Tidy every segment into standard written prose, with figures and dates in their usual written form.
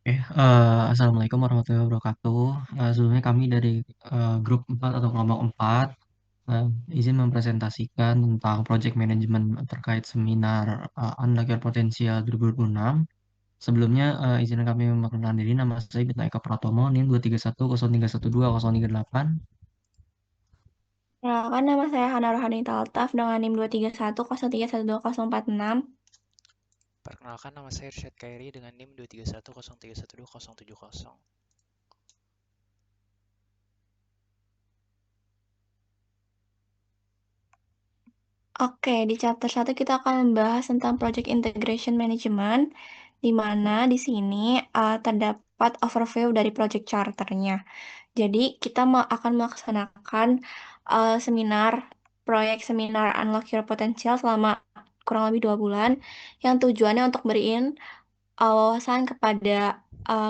Oke, assalamualaikum warahmatullahi wabarakatuh. Sebelumnya kami dari grup 4 atau kelompok 4 eh, izin mempresentasikan tentang project management terkait seminar Unlock Your Potential 2026. Sebelumnya izin kami memperkenalkan diri, nama saya Bintang Eka Pratomo, NIM 23103120338. Perkenalkan, nama saya Hana Rohani Taltaf dengan NIM 23103121046. Perkenalkan, nama saya Irsyad Kairi dengan NIM 23103121070. Oke, di chapter 1 kita akan membahas tentang Project Integration Management, di mana di sini terdapat overview dari project charternya. Jadi, kita akan melaksanakan seminar, proyek seminar Unlock Your Potential selama kurang lebih 2 bulan, yang tujuannya untuk beriin wawasan kepada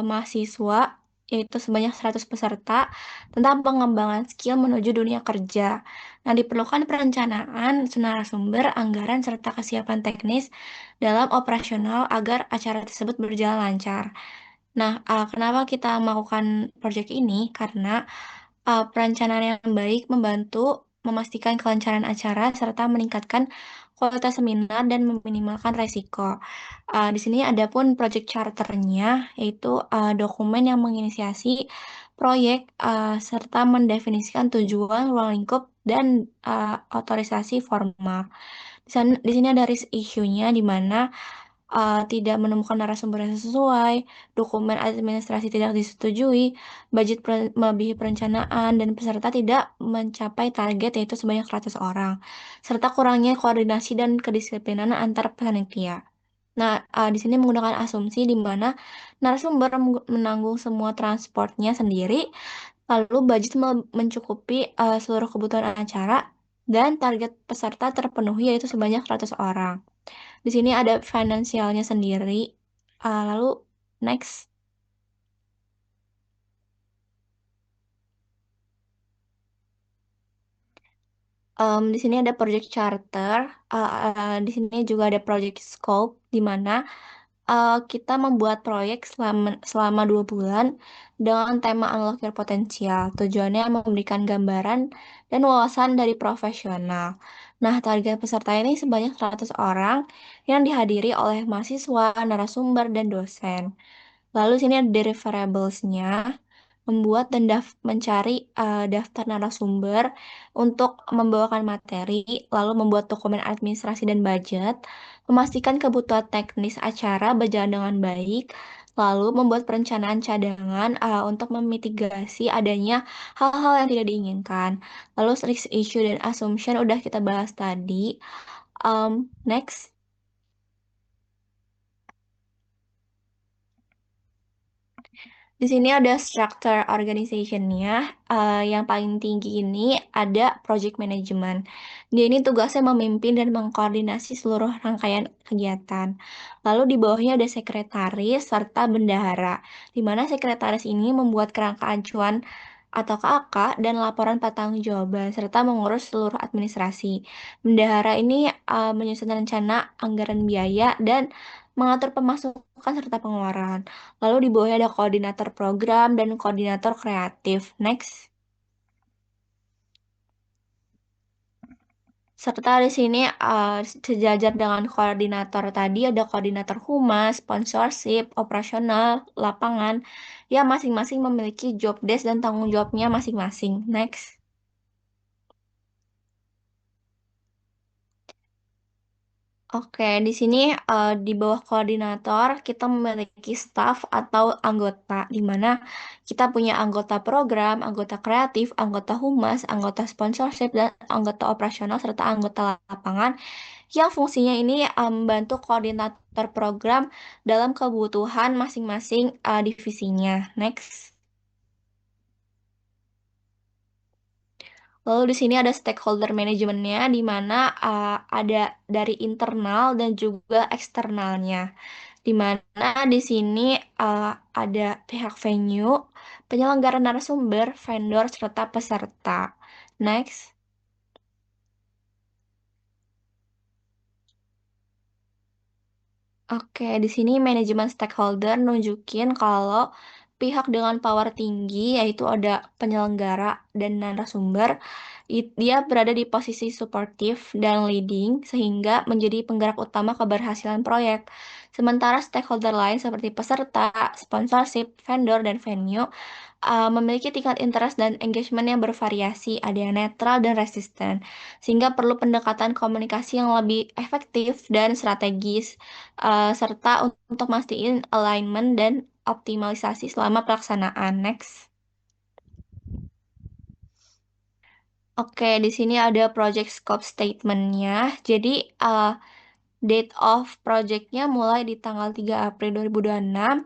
mahasiswa, yaitu sebanyak 100 peserta, tentang pengembangan skill menuju dunia kerja. Nah, diperlukan perencanaan, narasumber, anggaran, serta kesiapan teknis dalam operasional agar acara tersebut berjalan lancar. Nah, kenapa kita melakukan proyek ini? Karena perencanaan yang baik membantu memastikan kelancaran acara serta meningkatkan kualitas seminar dan meminimalkan resiko. Di sini ada pun project charternya, yaitu dokumen yang menginisiasi proyek serta mendefinisikan tujuan, ruang lingkup, dan otorisasi formal. Di sini ada risk issue-nya, di mana tidak menemukan narasumber yang sesuai, dokumen administrasi tidak disetujui, budget melebihi perencanaan, dan peserta tidak mencapai target yaitu sebanyak 100 orang, serta kurangnya koordinasi dan kedisiplinan antar panitia. Nah, di sini menggunakan asumsi di mana narasumber menanggung semua transportnya sendiri, lalu budget mencukupi seluruh kebutuhan acara, dan target peserta terpenuhi yaitu sebanyak 100 orang. Di sini ada finansialnya sendiri. Lalu next. Di sini ada project charter. Di sini juga ada project scope, di mana kita membuat proyek selama 2 bulan dengan tema Unlock Your Potential. Tujuannya memberikan gambaran dan wawasan dari profesional. Nah, target peserta ini sebanyak 100 orang yang dihadiri oleh mahasiswa, narasumber, dan dosen. Lalu sini ada deliverables-nya, membuat dan mencari daftar narasumber untuk membawakan materi, lalu membuat dokumen administrasi dan budget, memastikan kebutuhan teknis acara berjalan dengan baik, lalu membuat perencanaan cadangan untuk memitigasi adanya hal-hal yang tidak diinginkan. Lalu risk issue dan assumption udah kita bahas tadi. Next. Di sini ada structure organization-nya. Yang paling tinggi ini ada project management. Dia ini tugasnya memimpin dan mengkoordinasi seluruh rangkaian kegiatan. Lalu di bawahnya ada sekretaris serta bendahara, di mana sekretaris ini membuat kerangka acuan atau KAK dan laporan pertanggungjawaban serta mengurus seluruh administrasi. Bendahara ini menyusun rencana anggaran biaya dan mengatur pemasukan serta pengeluaran. Lalu di bawahnya ada koordinator program dan koordinator kreatif. Next. Serta di sini sejajar dengan koordinator tadi ada koordinator humas, sponsorship, operasional, lapangan, yang masing-masing memiliki job desk dan tanggung jawabnya masing-masing. Next. Oke, di sini di bawah koordinator kita memiliki staff atau anggota, di mana kita punya anggota program, anggota kreatif, anggota humas, anggota sponsorship, dan anggota operasional, serta anggota lapangan yang fungsinya ini membantu koordinator program dalam kebutuhan masing-masing divisinya. Next. Lalu di sini ada stakeholder manajemennya, di mana ada dari internal dan juga eksternalnya. Di mana di sini uh, ada pihak venue, penyelenggara narasumber, vendor, serta peserta. Next. Oke, di sini manajemen stakeholder nunjukin kalau pihak dengan power tinggi, yaitu ada penyelenggara dan narasumber, dia berada di posisi suportif dan leading, sehingga menjadi penggerak utama keberhasilan proyek. Sementara stakeholder lain seperti peserta, sponsorship, vendor, dan venue memiliki tingkat interest dan engagement yang bervariasi, ada yang netral dan resisten, sehingga perlu pendekatan komunikasi yang lebih efektif dan strategis, serta untuk mastiin alignment dan optimalisasi selama pelaksanaan. Next. Oke, di sini ada project scope statement-nya. Jadi, date of project-nya mulai di tanggal 3 April 2026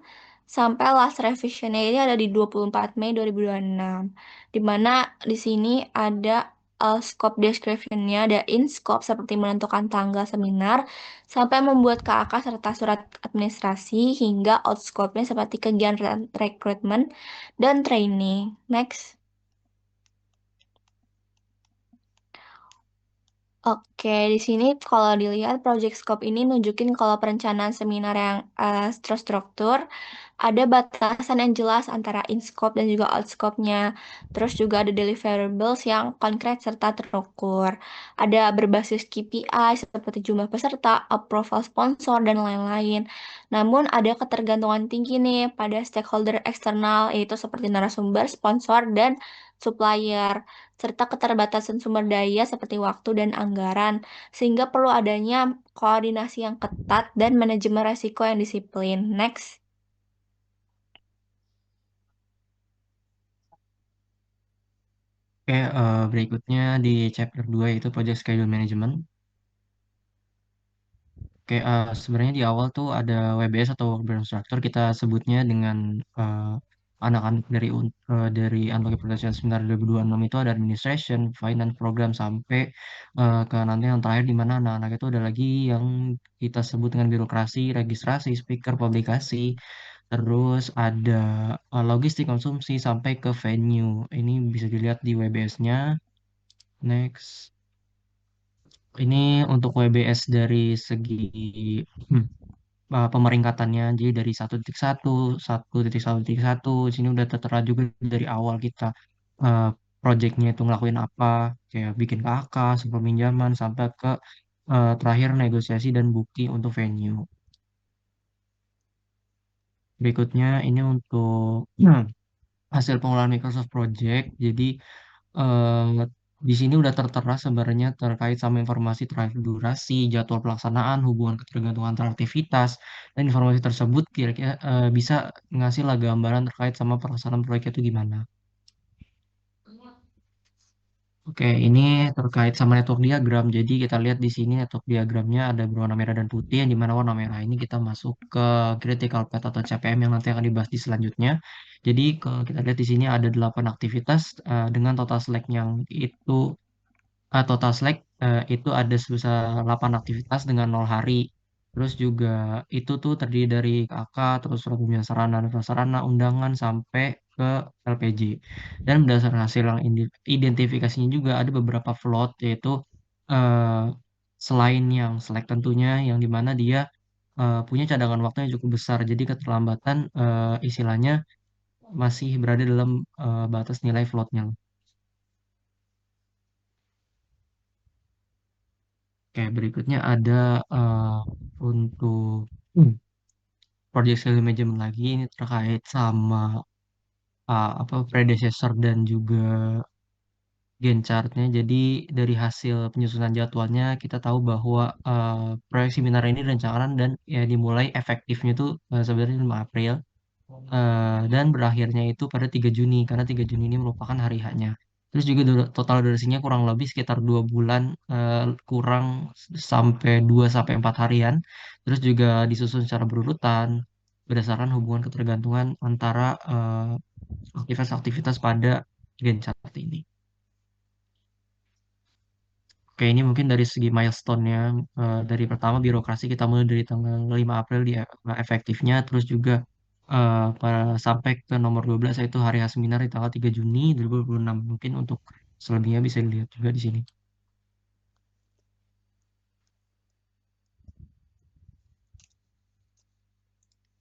sampai last revision-nya ini ada di 24 Mei 2026. Di mana di sini ada scope description-nya, ada in scope seperti menentukan tanggal seminar sampai membuat KAK serta surat administrasi hingga out scope-nya seperti kegiatan rekrutmen dan training. Next. Oke, di sini kalau dilihat project scope ini nunjukin kalau perencanaan seminar yang terstruktur, ada batasan yang jelas antara in scope dan juga out scope-nya. Terus juga ada deliverables yang konkret serta terukur. Ada berbasis KPI seperti jumlah peserta, approval sponsor, dan lain-lain. Namun ada ketergantungan tinggi nih pada stakeholder eksternal, yaitu seperti narasumber, sponsor, dan supplier serta keterbatasan sumber daya seperti waktu dan anggaran, sehingga perlu adanya koordinasi yang ketat dan manajemen resiko yang disiplin. Next. Oke, berikutnya di chapter 2 yaitu Project Schedule Management. Oke, sebenarnya di awal tuh ada WBS atau Work Brand Structure, kita sebutnya dengan anak-anak dari Antoki Production Seminar 2026 itu ada Administration, Finance, Program, sampai ke nanti yang terakhir di mana anak-anak itu ada lagi yang kita sebut dengan birokrasi, registrasi, speaker, publikasi, terus ada logistik konsumsi sampai ke venue. Ini bisa dilihat di WBS-nya. Next. Ini untuk WBS dari segi hmm, pemeringkatannya. Jadi dari 1.1, 1.1.1, sini udah tertera juga dari awal kita eh, projectnya itu ngelakuin apa, kayak bikin KK, super pinjaman, sampai ke terakhir negosiasi dan booking untuk venue. Berikutnya ini untuk hasil pengelolaan Microsoft Project. Jadi eh, di sini udah tertera sebenarnya terkait sama informasi terakhir durasi, jadwal pelaksanaan, hubungan ketergantungan antar aktivitas, dan informasi tersebut kira-kira bisa ngasih lah gambaran terkait sama pelaksanaan proyek itu gimana. Oke, ini terkait sama network diagram. Jadi kita lihat di sini network diagramnya ada berwarna merah dan putih, yang dimana warna merah ini kita masuk ke critical path atau CPM yang nanti akan dibahas di selanjutnya. Jadi kalau kita lihat di sini ada 8 aktivitas dengan total slack yang itu total slack itu ada sebesar 8 aktivitas dengan 0 hari. Terus juga itu tuh terdiri dari KK, terus surat pembelian sarana dan prasarana, undangan, sampai ke LPG. Dan berdasarkan hasil yang identifikasinya juga ada beberapa float, yaitu eh, selain yang select tentunya, yang dimana dia punya cadangan waktu yang cukup besar. Jadi keterlambatan istilahnya masih berada dalam batas nilai floatnya. Oke, berikutnya ada eh, untuk project skill management lagi, ini terkait sama apa predecessor dan juga Gantt chartnya. Jadi dari hasil penyusunan jadwalnya kita tahu bahwa proyek seminar ini direncanakan dan ya dimulai efektifnya itu sebenarnya 5 April. Dan berakhirnya itu pada 3 Juni karena 3 Juni ini merupakan hari H-nya. Terus juga total durasinya kurang lebih sekitar 2 bulan, kurang sampai 2 sampai 4 harian. Terus juga disusun secara berurutan berdasarkan hubungan ketergantungan antara aktivitas-aktivitas pada Gantt chart ini. Oke, ini mungkin dari segi milestone-nya. Dari pertama birokrasi kita mulai dari tanggal 5 April di efektifnya, terus juga sampai ke nomor 12 yaitu hari H seminar di tanggal 3 Juni 2026. Mungkin untuk selebihnya bisa dilihat juga di sini.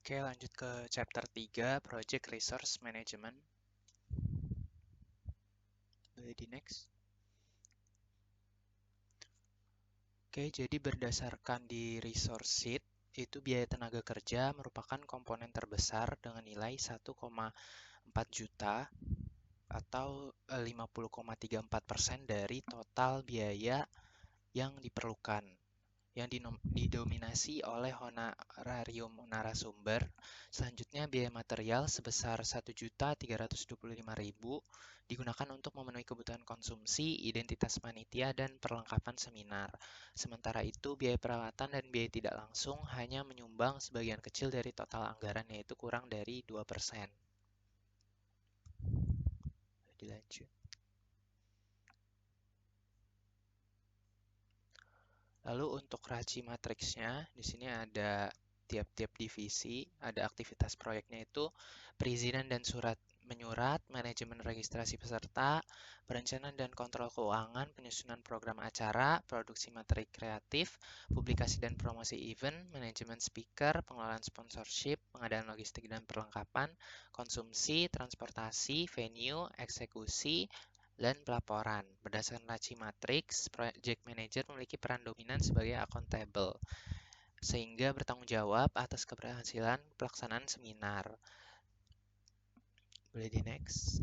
Oke, lanjut ke chapter 3, Project Resource Management. Boleh di next. Oke, jadi berdasarkan di resource sheet, itu biaya tenaga kerja merupakan komponen terbesar dengan nilai 1,4 juta atau 50,34% dari total biaya yang diperlukan, yang didominasi oleh honorarium narasumber. Selanjutnya biaya material sebesar 1.325.000 digunakan untuk memenuhi kebutuhan konsumsi, identitas panitia, dan perlengkapan seminar. Sementara itu, biaya perawatan dan biaya tidak langsung hanya menyumbang sebagian kecil dari total anggaran, yaitu kurang dari 2%. Dilanjut. Lalu untuk raci matriksnya, di sini ada tiap-tiap divisi, ada aktivitas proyeknya itu perizinan dan surat menyurat, manajemen registrasi peserta, perencanaan dan kontrol keuangan, penyusunan program acara, produksi materi kreatif, publikasi dan promosi event, manajemen speaker, pengelolaan sponsorship, pengadaan logistik dan perlengkapan, konsumsi, transportasi, venue, eksekusi, dan pelaporan. Berdasarkan Raci Matrix, Project Manager memiliki peran dominan sebagai accountable, sehingga bertanggung jawab atas keberhasilan pelaksanaan seminar. Boleh di next.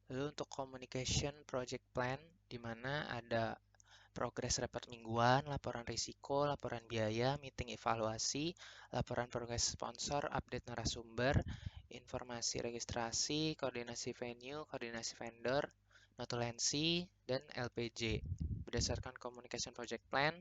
Lalu untuk Communication Project Plan, di mana ada progres report mingguan, laporan risiko, laporan biaya, meeting evaluasi, laporan progres sponsor, update narasumber, informasi registrasi, koordinasi venue, koordinasi vendor, notulensi, dan LPJ. Berdasarkan Communication Project Plan,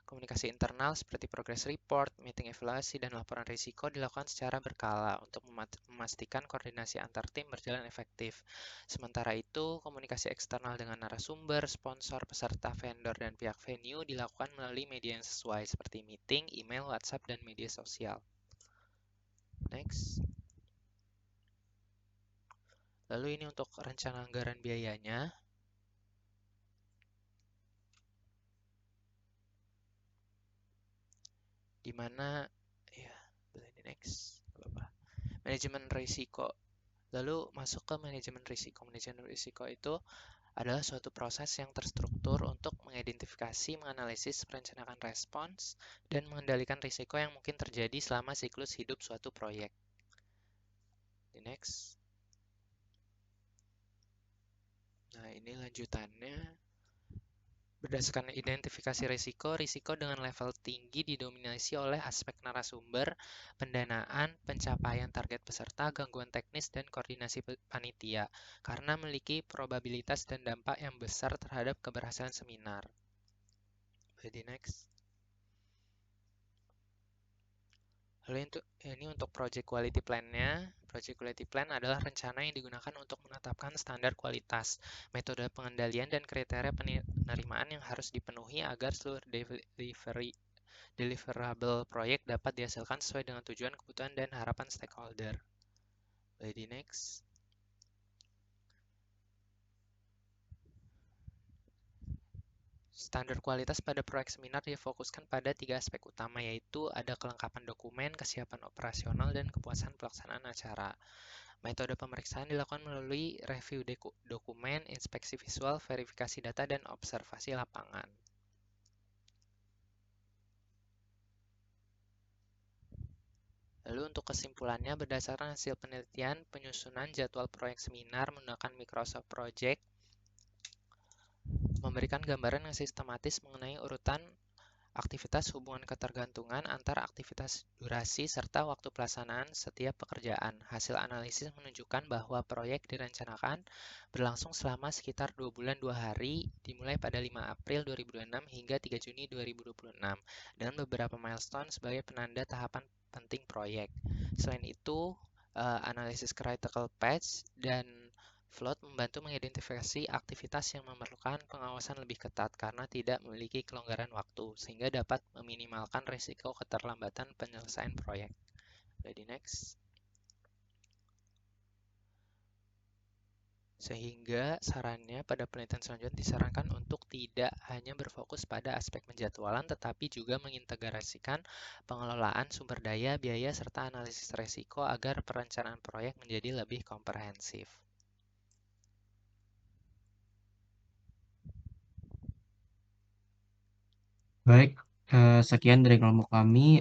komunikasi internal seperti progress report, meeting evaluasi, dan laporan risiko dilakukan secara berkala untuk memastikan koordinasi antar tim berjalan efektif. Sementara itu, komunikasi eksternal dengan narasumber, sponsor, peserta, vendor, dan pihak venue dilakukan melalui media yang sesuai seperti meeting, email, WhatsApp, dan media sosial. Next. Lalu ini untuk rencana anggaran biayanya. Di mana ya, boleh di next. Manajemen risiko. Lalu masuk ke manajemen risiko. Manajemen risiko itu adalah suatu proses yang terstruktur untuk mengidentifikasi, menganalisis, merencanakan respons, dan mengendalikan risiko yang mungkin terjadi selama siklus hidup suatu proyek. Di next. Nah, ini lanjutannya. Berdasarkan identifikasi risiko, risiko dengan level tinggi didominasi oleh aspek narasumber, pendanaan, pencapaian target peserta, gangguan teknis, dan koordinasi panitia, karena memiliki probabilitas dan dampak yang besar terhadap keberhasilan seminar. Jadi next. Lalu ini untuk Project Quality Plan-nya. Project Quality Plan adalah rencana yang digunakan untuk menetapkan standar kualitas, metode pengendalian, dan kriteria penerimaan yang harus dipenuhi agar seluruh deliverable proyek dapat dihasilkan sesuai dengan tujuan, kebutuhan, dan harapan stakeholder. Boleh di next. Standar kualitas pada proyek seminar difokuskan pada 3 aspek utama, yaitu ada kelengkapan dokumen, kesiapan operasional, dan kepuasan pelaksanaan acara. Metode pemeriksaan dilakukan melalui review dokumen, inspeksi visual, verifikasi data, dan observasi lapangan. Lalu untuk kesimpulannya, berdasarkan hasil penelitian, penyusunan jadwal proyek seminar menggunakan Microsoft Project memberikan gambaran yang sistematis mengenai urutan aktivitas hubungan ketergantungan antara aktivitas durasi serta waktu pelaksanaan setiap pekerjaan. Hasil analisis menunjukkan bahwa proyek direncanakan berlangsung selama sekitar 2 bulan 2 hari, dimulai pada 5 April 2026 hingga 3 Juni 2026, dengan beberapa milestone sebagai penanda tahapan penting proyek. Selain itu, analisis critical path dan Float membantu mengidentifikasi aktivitas yang memerlukan pengawasan lebih ketat karena tidak memiliki kelonggaran waktu, sehingga dapat meminimalkan risiko keterlambatan penyelesaian proyek. Ready next. Sehingga sarannya pada penelitian selanjutnya disarankan untuk tidak hanya berfokus pada aspek penjadwalan, tetapi juga mengintegrasikan pengelolaan sumber daya, biaya, serta analisis resiko agar perencanaan proyek menjadi lebih komprehensif. Baik, sekian dari kelompok kami.